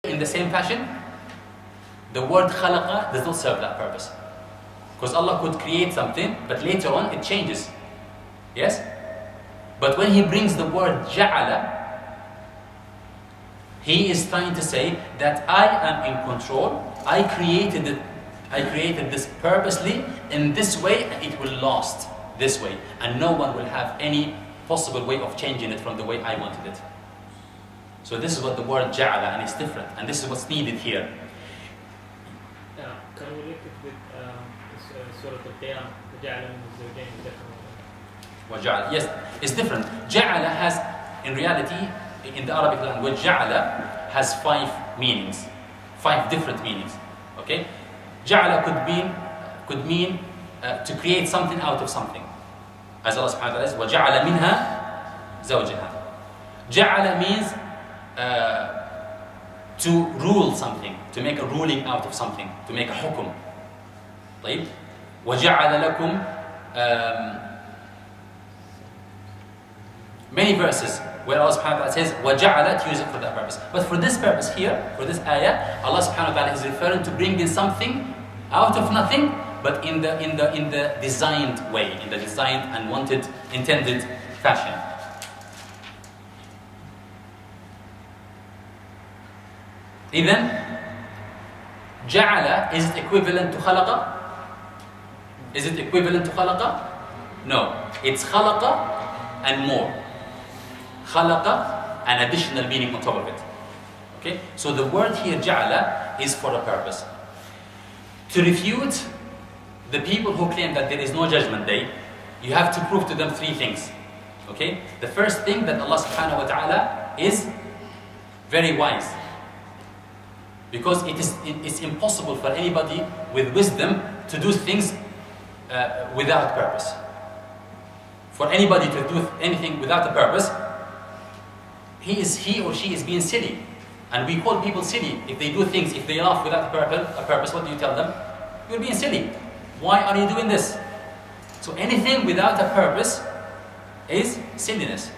In the same fashion, the word khalaqa does not serve that purpose. Because Allah could create something, but later on it changes. Yes? But when He brings the word ja'ala, He is trying to say that I am in control, I created this purposely in this way, and it will last this way. And no one will have any possible way of changing it from the way I wanted it. So this is what the word ja'ala, and it's different. And this is what's needed here. Can we link it with Surah Al-Qiyam, ja'ala min az-zawjayn وجعل. Yes, it's different. Ja'ala has, in reality, in the Arabic language, ja'ala has 5 meanings, 5 different meanings. Okay, ja'ala could mean to create something out of something, as Allah subhanahu wa ta'ala says, وَجَعَلَ مِنْهَا زَوْجَهَا. Ja'ala means to rule something, to make a ruling out of something, to make a hukum. طيب. وَجَعَلَ لَكُمْ many verses where Allah subhanahu wa ta'ala says وَجَعَلَ, to use it for that purpose. But for this purpose here, for this ayah, Allah subhanahu wa ta'ala is referring to bringing something out of nothing, but in the designed way, in the designed and wanted, intended fashion. Even ja'ala, is it equivalent to khalaqa? Is it equivalent to khalaqa? No, it's khalaqa and more. Khalaqa, an additional meaning on top of it. Okay, so the word here ja'ala is for a purpose. To refute the people who claim that there is no judgment day, you have to prove to them 3 things. Okay, the first thing, that Allah subhanahu wa ta'ala is very wise, because it's impossible for anybody with wisdom to do things without purpose. For anybody to do anything without a purpose, he or she is being silly. And we call people silly if they do things, if they laugh without a purpose. What do you tell them? You're being silly. Why are you doing this? So anything without a purpose is silliness.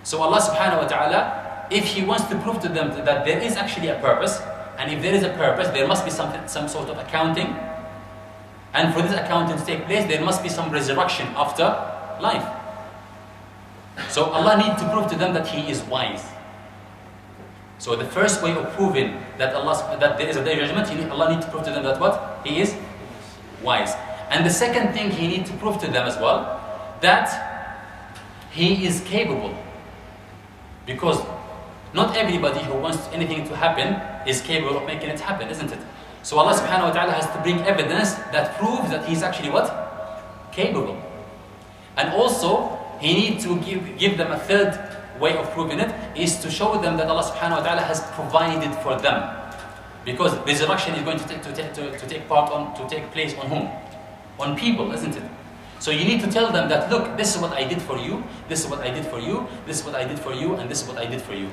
So Allah subhanahu wa ta'ala, if He wants to prove to them that there is actually a purpose, and if there is a purpose, there must be some sort of accounting, and for this accounting to take place, there must be some resurrection after life. So Allah needs to prove to them that He is wise. So the first way of proving that there is a day of judgment, Allah needs to prove to them that what? He is wise. And the second thing He needs to prove to them as well, that He is capable. Because not everybody who wants anything to happen is capable of making it happen, isn't it? So Allah subhanahu wa ta'ala has to bring evidence that proves that He's actually what? Capable. And also, He needs to give them a third way of proving it, is to show them that Allah subhanahu wa ta'ala has provided for them. Because resurrection is going to take place on whom? On people, isn't it? So you need to tell them that, look, this is what I did for you, this is what I did for you, this is what I did for you, and this is what I did for you.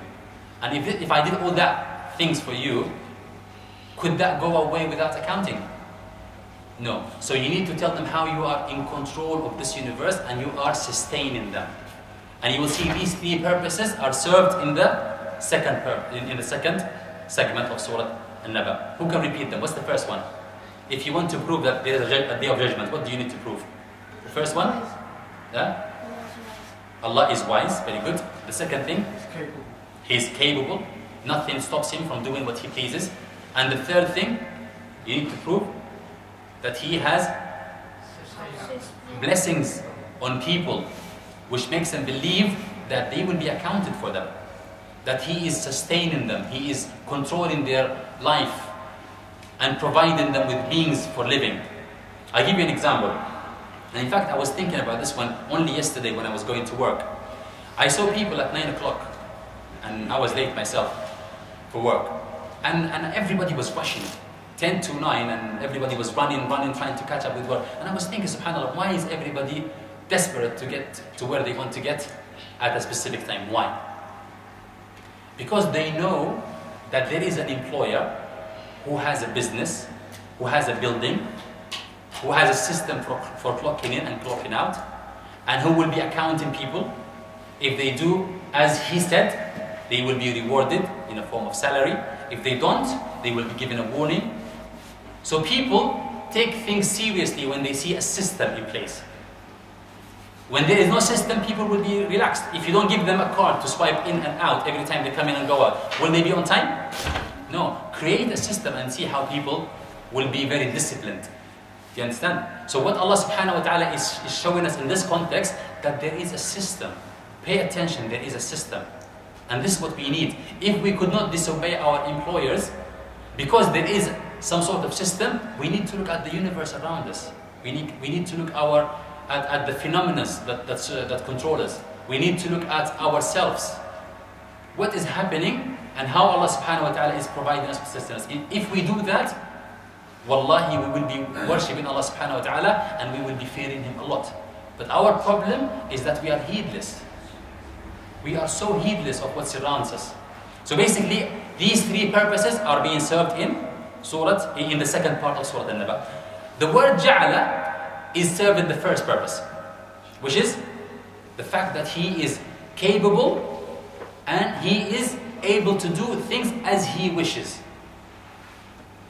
And if I did all that things for you, could that go away without accounting? No. So you need to tell them how you are in control of this universe and you are sustaining them. And you will see these 3 purposes are served in the second segment of Surah An-Naba. Who can repeat them? What's the first one? If you want to prove that there is a day of judgment, what do you need to prove? The first one? Yeah? Allah is wise, very good. The second thing? He is capable. Nothing stops Him from doing what He pleases. And the third thing, you need to prove that He has blessings on people, which makes them believe that they will be accounted for them, that He is sustaining them, He is controlling their life and providing them with means for living. I'll give you an example. And in fact, I was thinking about this one only yesterday when I was going to work. I saw people at 9 o'clock, and I was late myself for work. And everybody was rushing, 10 to 9, and everybody was running, trying to catch up with work. And I was thinking, subhanAllah, why is everybody desperate to get to where they want to get at a specific time? Why? Because they know that there is an employer who has a business, who has a building, who has a system for clocking in and clocking out, and who will be accounting people. If they do as he said, they will be rewarded in a form of salary. If they don't, they will be given a warning. So people take things seriously when they see a system in place. When there is no system, people will be relaxed. If you don't give them a card to swipe in and out every time they come in and go out, will they be on time? No. Create a system and see how people will be very disciplined. Do you understand? So what Allah subhanahu wa ta'ala is showing us in this context, that there is a system. Pay attention, there is a system. And this is what we need. If we could not disobey our employers, because there is some sort of system, we need to look at the universe around us. We need to look at the phenomena that control us. We need to look at ourselves. What is happening and how Allah subhanahu wa ta'ala is providing us with sustenance. If we do that, wallahi, we will be worshipping Allah subhanahu wa ta'ala and we will be fearing Him a lot. But our problem is that we are heedless. We are so heedless of what surrounds us. So basically, these three purposes are being served in the second part of Surah An-Naba. The word ja'ala is serving the first purpose, which is the fact that He is capable and He is able to do things as He wishes.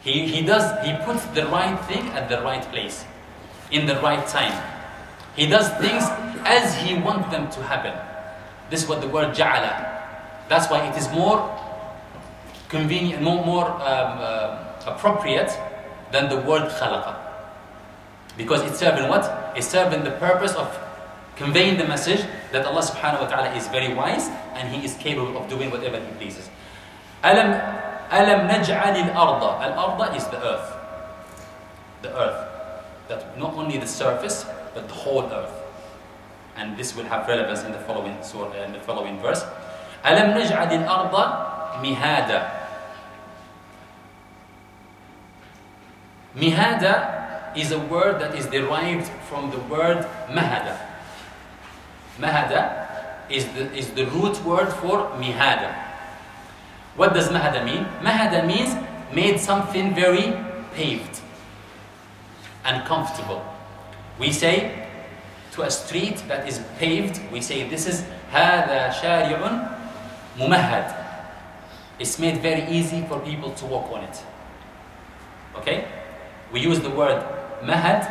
He puts the right thing at the right place, in the right time. He does things as He wants them to happen. This is what the word ja'ala. That's why it is more convenient, more appropriate than the word khalaqa. Because it's serving what? It's serving the purpose of conveying the message that Allah subhanahu wa ta'ala is very wise and He is capable of doing whatever He pleases. Alam naj'al al-arda. Al-arda is the earth. The earth. That not only the surface, but the whole earth. And this will have relevance in the following surah, in the following verse. Alam naj'al al-arda mihada. Mihada is a word that is derived from the word mahada. Mahada is the root word for mihada. What does mahada mean? Mahada means made something very paved and comfortable. We say to a street that is paved, we say this is هذا شارع ممهد. It's made very easy for people to walk on it. Okay? We use the word mahad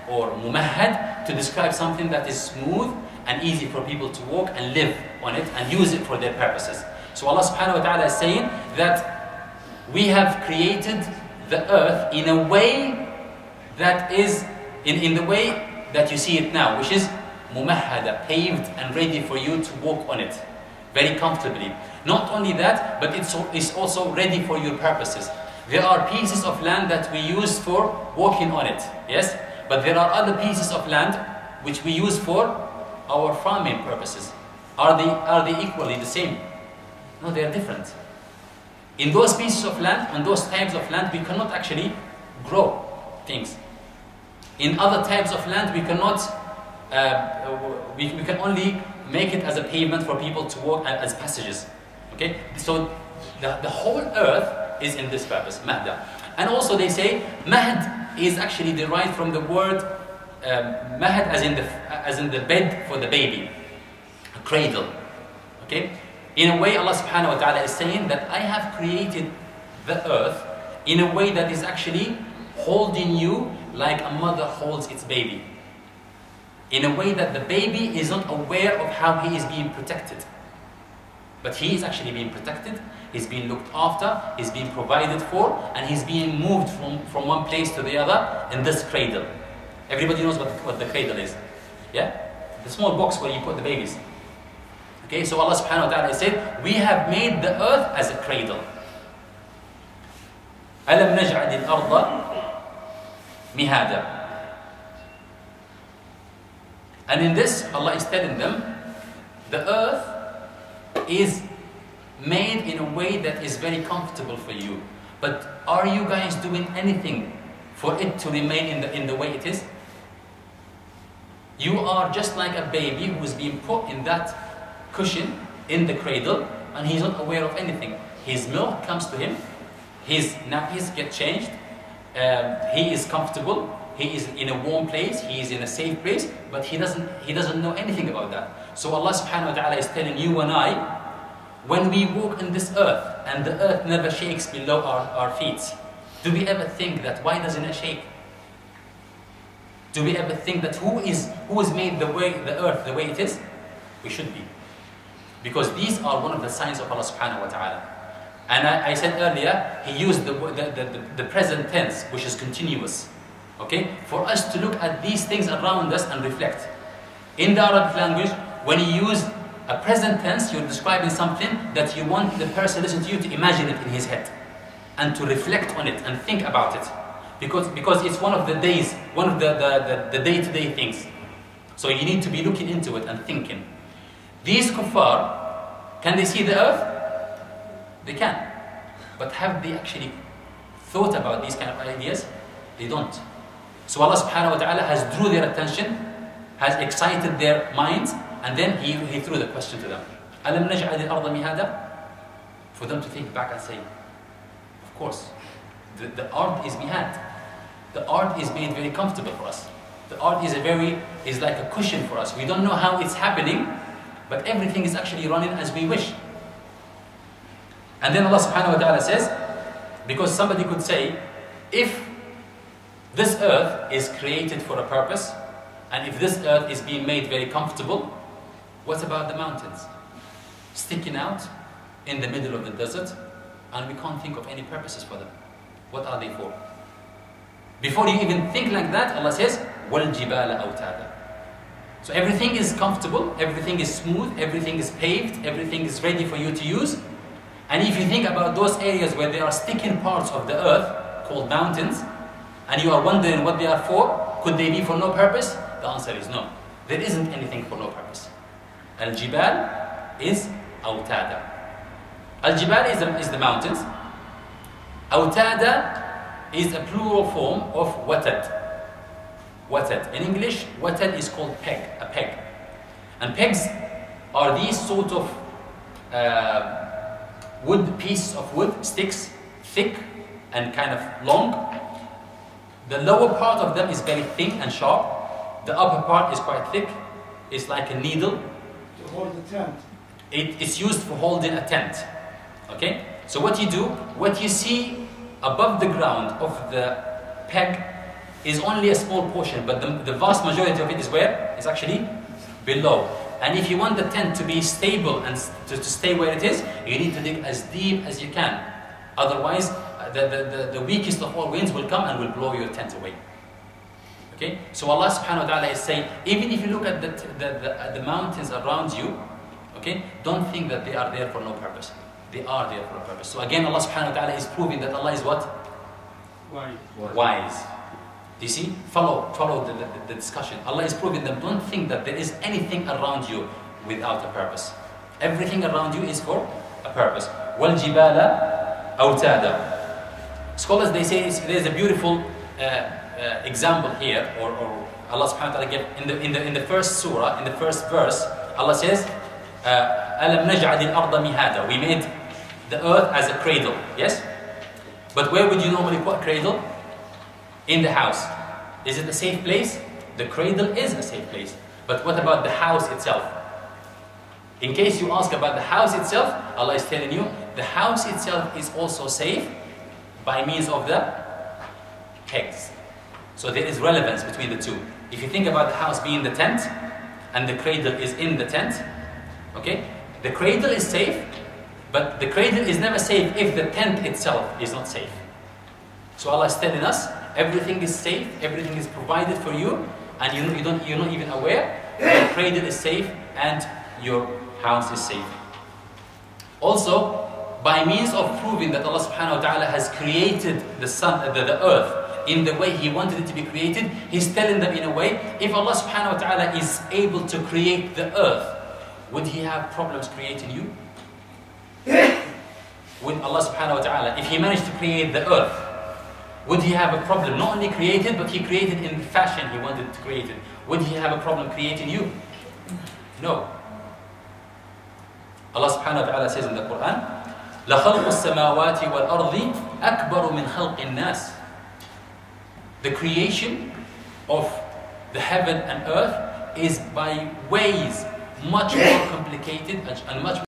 or mumahad to describe something that is smooth and easy for people to walk and live on it and use it for their purposes. So Allah subhanahu wa ta'ala is saying that we have created the earth in a way that is in the way that you see it now, which is mumahada, paved and ready for you to walk on it very comfortably. Not only that, but it's also ready for your purposes. There are pieces of land that we use for walking on it, yes? But there are other pieces of land which we use for our farming purposes. Are they equally the same? No, they are different. In those pieces of land, on those types of land, we cannot actually grow things. In other types of land, we cannot, we can only make it as a pavement for people to walk as passages. Okay? So the whole earth is in this purpose, mahda. And also they say, mahd is actually derived from the word mahd as in the bed for the baby, a cradle. Okay? In a way, Allah subhanahu wa ta'ala is saying that I have created the earth in a way that is actually holding you like a mother holds its baby. In a way that the baby is not aware of how he is being protected. But he is actually being protected, he's being looked after, he's being provided for, and he's being moved from one place to the other in this cradle. Everybody knows what the cradle is. Yeah? The small box where you put the babies. Okay, so Allah subhanahu wa ta'ala said, we have made the earth as a cradle. أَلَمْ نَجْعَلِ الْأَرْضَ مِهَادًا. And in this, Allah is telling them, the earth is made in a way that is very comfortable for you. But are you guys doing anything for it to remain in the way it is? You are just like a baby who is being put in that cushion in the cradle and he's not aware of anything. His milk comes to him, his nappies get changed, he is comfortable, he is in a warm place, he is in a safe place, but he doesn't know anything about that. So Allah subhanahu wa ta'ala is telling you and I, when we walk in this earth, and the earth never shakes below our feet. Do we ever think that why doesn't it shake? Do we ever think that who has made the earth the way it is? We should be. Because these are one of the signs of Allah subhanahu wa ta'ala. And I said earlier, he used the present tense, which is continuous. Okay? For us to look at these things around us and reflect. In the Arabic language, when you use a present tense, you're describing something that you want the person listening to you to imagine it in his head. And to reflect on it and think about it. Because it's one of the days, one of the day-to-day things. So you need to be looking into it and thinking. These kuffar, can they see the earth? They can. But have they actually thought about these kind of ideas? They don't. So Allah subhanahu wa ta'ala has drew their attention, has excited their minds, and then he threw the question to them. أَلَمْ نَجْعَلِ الْأَرْضَ مِهَادًا? For them to think back and say, of course, the ard is mihad. The ard is made very comfortable for us. The ard is like a cushion for us. We don't know how it's happening, but everything is actually running as we wish. And then Allah subhanahu wa ta'ala says, because somebody could say, if this earth is created for a purpose, and if this earth is being made very comfortable, what about the mountains? Sticking out in the middle of the desert, and we can't think of any purposes for them. What are they for? Before you even think like that, Allah says, وَالْجِبَالَ أَوْتَادًا. So everything is comfortable, everything is smooth, everything is paved, everything is ready for you to use. And if you think about those areas where there are sticking parts of the earth, called mountains, and you are wondering what they are for, could they be for no purpose? The answer is no. There isn't anything for no purpose. Al-Jibal is Awtada. Al-Jibal is the mountains. Awtada is a plural form of Watad. Watad. In English, Watad is called peg, a peg. And pegs are these sort of pieces of wood, sticks, thick and kind of long. The lower part of them is very thin and sharp. The upper part is quite thick. It's like a needle. To hold the tent. It's used for holding a tent. Okay? So what you do, what you see above the ground of the peg is only a small portion, but the vast majority of it is where? It's actually below. And if you want the tent to be stable and to stay where it is, you need to dig as deep as you can. Otherwise, the weakest of all winds will come and will blow your tent away. Okay? So Allah subhanahu wa ta'ala is saying, even if you look at the mountains around you, okay, don't think that they are there for no purpose. They are there for a purpose. So again, Allah subhanahu wa ta'ala is proving that Allah is what? Wise. Do you see? Follow the discussion. Allah is proving them, don't think that there is anything around you without a purpose. Everything around you is for a purpose. وَالْجِبَالَ أَوْتَادًا. Scholars, they say there's a beautiful example here, or Allah subhanahu wa ta'ala gave in the first surah, in the first verse, Allah says, أَلَمْ نَجْعَلِ الْأَرْضَ مِهَادًا. We made the earth as a cradle, yes? But where would you normally put a cradle? In the house. Is it a safe place? The cradle is a safe place. But what about the house itself? In case you ask about the house itself, Allah is telling you, the house itself is also safe by means of the pegs. So there is relevance between the two. If you think about the house being the tent, and the cradle is in the tent, okay? The cradle is safe, but the cradle is never safe if the tent itself is not safe. So Allah is telling us, everything is safe, everything is provided for you, and you're not even aware. The cradle is safe and your house is safe. Also, by means of proving that Allah subhanahu wa ta'ala has created the earth in the way He wanted it to be created, He's telling them in a way, if Allah subhanahu wa ta'ala is able to create the earth, would He have problems creating you? Would Allah subhanahu wa ta'ala, if He managed to create the earth, would He have a problem? Not only created, but He created in the fashion He wanted to create it. Would He have a problem creating you? No. Allah subhanahu wa ta'ala says in the Quran, لَخَلْقُ السَّمَاوَاتِ وَالْأَرْضِ أَكْبَرُ مِنْ خَلْقِ النَّاسِ. The creation of the heaven and earth is by ways much more complicated and much